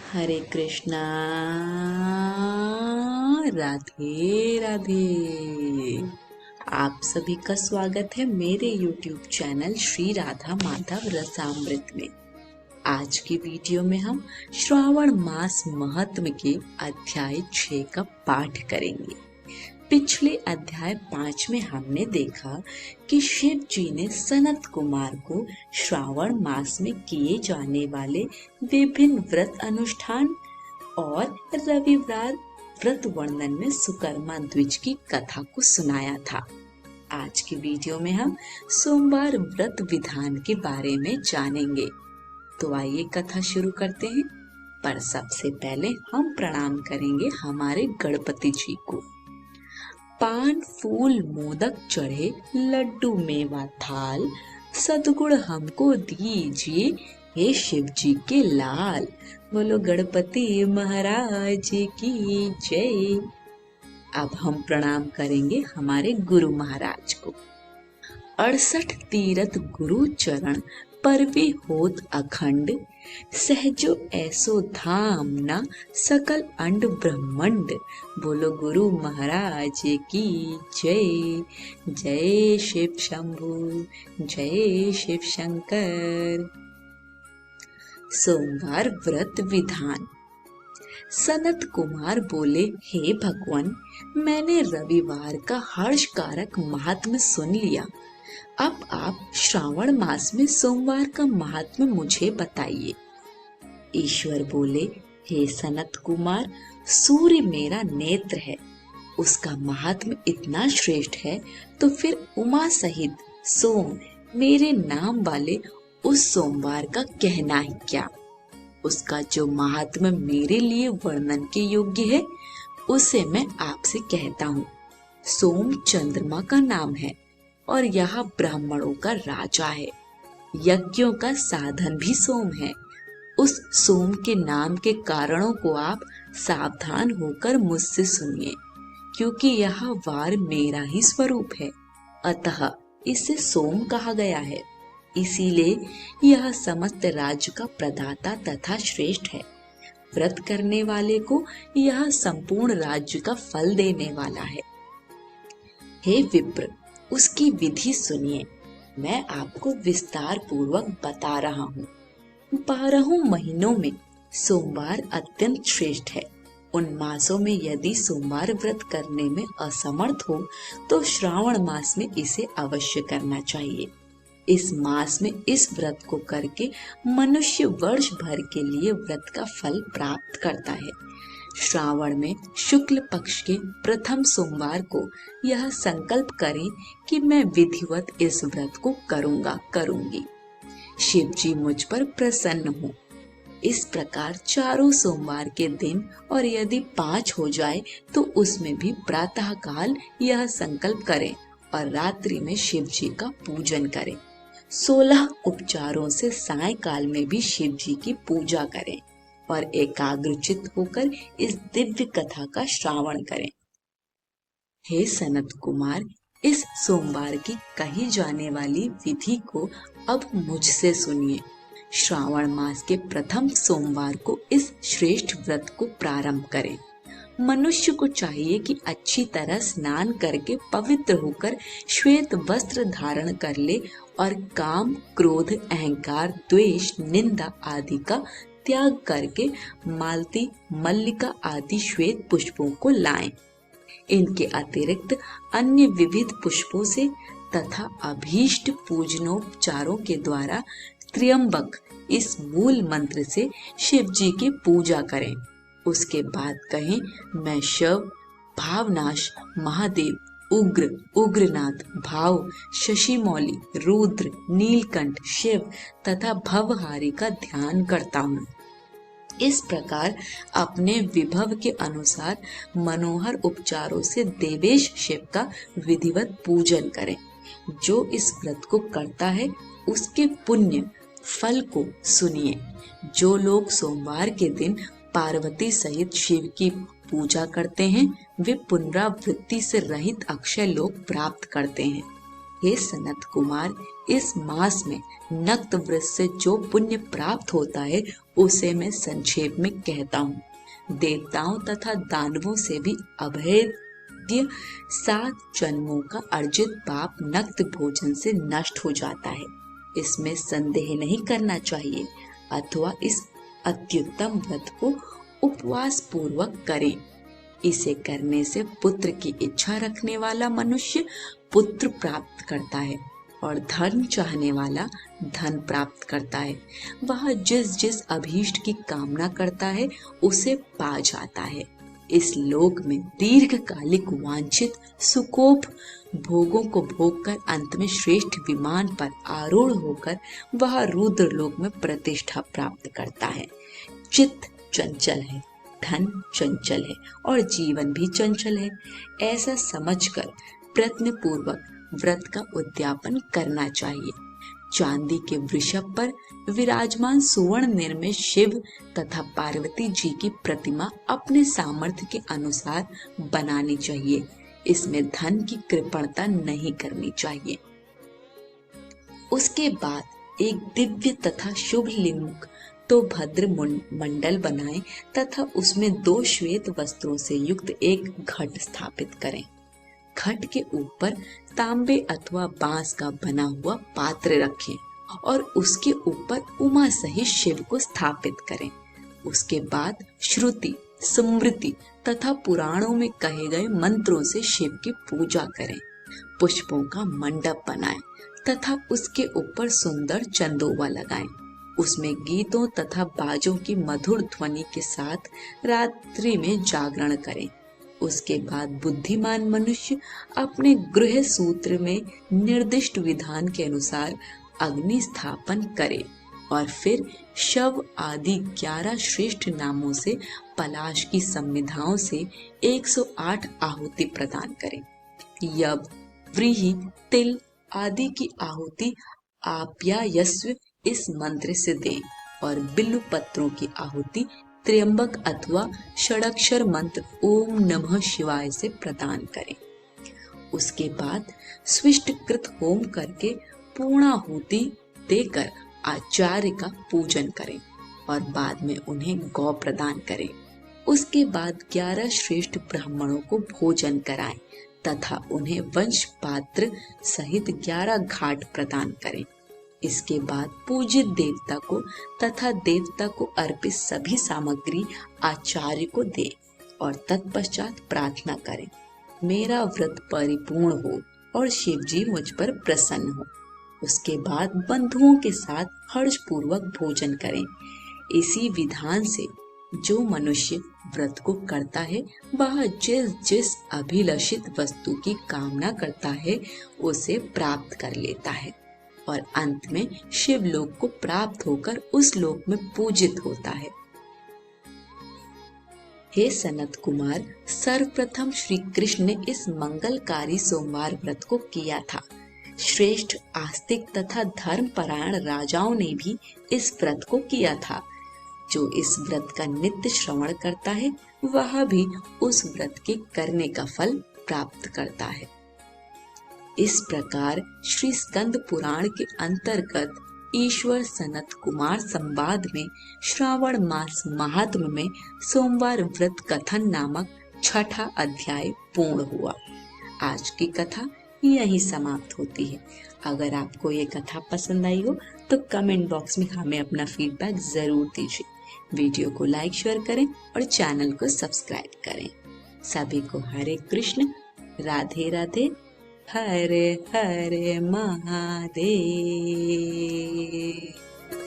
हरे कृष्णा। राधे राधे। आप सभी का स्वागत है मेरे YouTube चैनल श्री राधा माधव रसामृत में। आज की वीडियो में हम श्रावण मास महत्व के अध्याय 6 का पाठ करेंगे। पिछले अध्याय 5 में हमने देखा कि शिव जी ने सनत कुमार को श्रावण मास में किए जाने वाले विभिन्न व्रत अनुष्ठान और रविवार व्रत वर्णन में सुकर्मा द्विज की कथा को सुनाया था। आज की वीडियो में हम सोमवार व्रत विधान के बारे में जानेंगे। तो आइए कथा शुरू करते हैं। पर सबसे पहले हम प्रणाम करेंगे हमारे गणपति जी को। पान फूल मोदक चढ़े लड्डू मेवा थाल, सद्गुण हमको दीजिए हे शिव जी के लाल। बोलो गणपति महाराज की जय। अब हम प्रणाम करेंगे हमारे गुरु महाराज को। 68 तीरथ गुरु चरण परवे होत अखंड, सहजो ऐसो धाम ना सकल अंड ब्रह्मंड। बोलो गुरु महाराज की जय। जय शिव शंभु, जय शिव शंकर। सोमवार व्रत विधान। सनत कुमार बोले, हे भगवान, मैंने रविवार का हर्षकारक महात्म्य सुन लिया। अब आप श्रावण मास में सोमवार का महात्म्य मुझे बताइए। ईश्वर बोले, हे सनत कुमार, सूर्य मेरा नेत्र है, उसका महात्म्य इतना श्रेष्ठ है तो फिर उमा सहित सोम मेरे नाम वाले उस सोमवार का कहना ही क्या। उसका जो महात्म्य मेरे लिए वर्णन के योग्य है उसे मैं आपसे कहता हूँ। सोम चंद्रमा का नाम है और यह ब्राह्मणों का राजा है। यज्ञों का साधन भी सोम है। उस सोम के नाम के कारणों को आप सावधान होकर मुझसे सुनिए, क्योंकि यह वार मेरा ही स्वरूप है, अतः इसे सोम कहा गया है। इसीलिए यह समस्त राज्य का प्रदाता तथा श्रेष्ठ है। व्रत करने वाले को यह संपूर्ण राज्य का फल देने वाला है। हे विप्र, उसकी विधि सुनिए। मैं आपको विस्तार पूर्वक बता रहा हूँ। 12 महीनों में सोमवार अत्यंत श्रेष्ठ है। उन मासों में यदि सोमवार व्रत करने में असमर्थ हो तो श्रावण मास में इसे अवश्य करना चाहिए। इस मास में इस व्रत को करके मनुष्य वर्ष भर के लिए व्रत का फल प्राप्त करता है। श्रावण में शुक्ल पक्ष के प्रथम सोमवार को यह संकल्प करें कि मैं विधिवत इस व्रत को करूंगी। शिव जी मुझ पर प्रसन्न हो। इस प्रकार चारों सोमवार के दिन, और यदि 5 हो जाए तो उसमें भी प्रातः काल यह संकल्प करें और रात्रि में शिव जी का पूजन करें। 16 उपचारों से सायंकाल में भी शिव जी की पूजा करें और एकाग्रचित होकर इस दिव्य कथा का श्रावण करें। हे सनत कुमार, इस सोमवार की कही जाने वाली विधि को अब मुझसे सुनिए। श्रावण मास के प्रथम सोमवार को इस श्रेष्ठ व्रत को प्रारंभ करें। मनुष्य को चाहिए कि अच्छी तरह स्नान करके पवित्र होकर श्वेत वस्त्र धारण कर ले और काम, क्रोध, अहंकार, द्वेष, निंदा आदि का त्याग करके मालती, मल्लिका आदि श्वेत पुष्पों को लाएं। इनके अतिरिक्त अन्य विविध पुष्पों से तथा अभीष्ट पूजनोपचारों के द्वारा त्र्यंबक इस मूल मंत्र से शिव जी की पूजा करें। उसके बाद कहें, मैं शिव, भावनाश, महादेव, उग्र, उग्रनाथ, भाव, शशिमौली, रुद्र, नीलकंठ, शिव तथा भवहारी का ध्यान करता हूँ। इस प्रकार अपने विभव के अनुसार मनोहर उपचारों से देवेश शिव का विधिवत पूजन करें। जो इस व्रत को करता है उसके पुण्य फल को सुनिए। जो लोग सोमवार के दिन पार्वती सहित शिव की पूजा करते हैं वे पुनरावृत्ति से रहित अक्षय लोक प्राप्त करते हैं। हे सनत कुमार, इस मास में नक्त व्रत से जो पुण्य प्राप्त होता है उसे मैं संक्षेप में कहता हूँ। देवताओं तथा दानवों से भी अभेद्य 7 जन्मों का अर्जित पाप नक्त भोजन से नष्ट हो जाता है, इसमें संदेह नहीं करना चाहिए। अथवा इस अत्युत्तम व्रत को उपवास पूर्वक करें। इसे करने से पुत्र की इच्छा रखने वाला मनुष्य पुत्र प्राप्त करता है और धन चाहने वाला धन प्राप्त करता है। वह जिस जिस अभीष्ट की कामना करता है उसे पा जाता है। इस लोक में दीर्घकालिक वांछित सुखोप भोगों को भोगकर अंत में श्रेष्ठ विमान पर आरूढ़ होकर वह रुद्र लोक में प्रतिष्ठा प्राप्त करता है। चित्त चंचल है, धन चंचल है और जीवन भी चंचल है। ऐसा समझकर प्रयत्न पूर्वक व्रत का उद्यापन करना चाहिए। चांदी के वृषभ पर विराजमान सुवर्ण निर्मित शिव तथा पार्वती जी की प्रतिमा अपने सामर्थ्य के अनुसार बनानी चाहिए। इसमें धन की कृपणता नहीं करनी चाहिए। उसके बाद एक दिव्य तथा शुभ लिंग तो भद्र मंडल बनाएं तथा उसमें 2 श्वेत वस्त्रों से युक्त एक घट स्थापित करें। घट के ऊपर तांबे अथवा बांस का बना हुआ पात्र रखें और उसके ऊपर उमा सहित शिव को स्थापित करें। उसके बाद श्रुति, स्मृति तथा पुराणों में कहे गए मंत्रों से शिव की पूजा करें। पुष्पों का मंडप बनाएं तथा उसके ऊपर सुंदर चंदोवा लगाएं। उसमें गीतों तथा बाजों की मधुर ध्वनि के साथ रात्रि में जागरण करें। उसके बाद बुद्धिमान मनुष्य अपने गृह सूत्र में निर्दिष्ट विधान के अनुसार अग्नि स्थापन करे और फिर शव आदि 11 श्रेष्ठ नामों से पलाश की संविधाओं से 108 आहुति प्रदान करें। यब, व्रीहि, तिल आदि की आहुति आप्यायस्व इस मंत्र से दें और बिल्व पत्रों की आहुति त्र्यंबक अथवा षडक्षर मंत्र ओम नमः शिवाय से प्रदान करें। उसके बाद स्विष्टकृत होम करके पूर्णाहुति देकर आचार्य का पूजन करें और बाद में उन्हें गौ प्रदान करें। उसके बाद 11 श्रेष्ठ ब्राह्मणों को भोजन कराएं तथा उन्हें वंश पात्र सहित 11 घाट प्रदान करें। इसके बाद पूजित देवता को तथा देवता को अर्पित सभी सामग्री आचार्य को दे और तत्पश्चात प्रार्थना करें, मेरा व्रत परिपूर्ण हो और शिव जी मुझ पर प्रसन्न हो। उसके बाद बंधुओं के साथ हर्ष पूर्वक भोजन करें। इसी विधान से जो मनुष्य व्रत को करता है वह जिस जिस अभिलषित वस्तु की कामना करता है उसे प्राप्त कर लेता है और अंत में शिव लोक को प्राप्त होकर उस लोक में पूजित होता है। हे सनत कुमार, सर्वप्रथम श्री कृष्ण ने इस मंगलकारी सोमवार व्रत को किया था। श्रेष्ठ आस्तिक तथा धर्मपरायण राजाओं ने भी इस व्रत को किया था। जो इस व्रत का नित्य श्रवण करता है वह भी उस व्रत के करने का फल प्राप्त करता है। इस प्रकार श्री स्कंद पुराण के अंतर्गत ईश्वर सनत कुमार संवाद में श्रावण मास महात्म्य में सोमवार व्रत कथन नामक 6ठा अध्याय पूर्ण हुआ। आज की कथा यही समाप्त होती है। अगर आपको ये कथा पसंद आई हो तो कमेंट बॉक्स में हमें अपना फीडबैक जरूर दीजिए। वीडियो को लाइक शेयर करें और चैनल को सब्सक्राइब करें। सभी को हरे कृष्ण, राधे राधे, हरे हरे महादेव।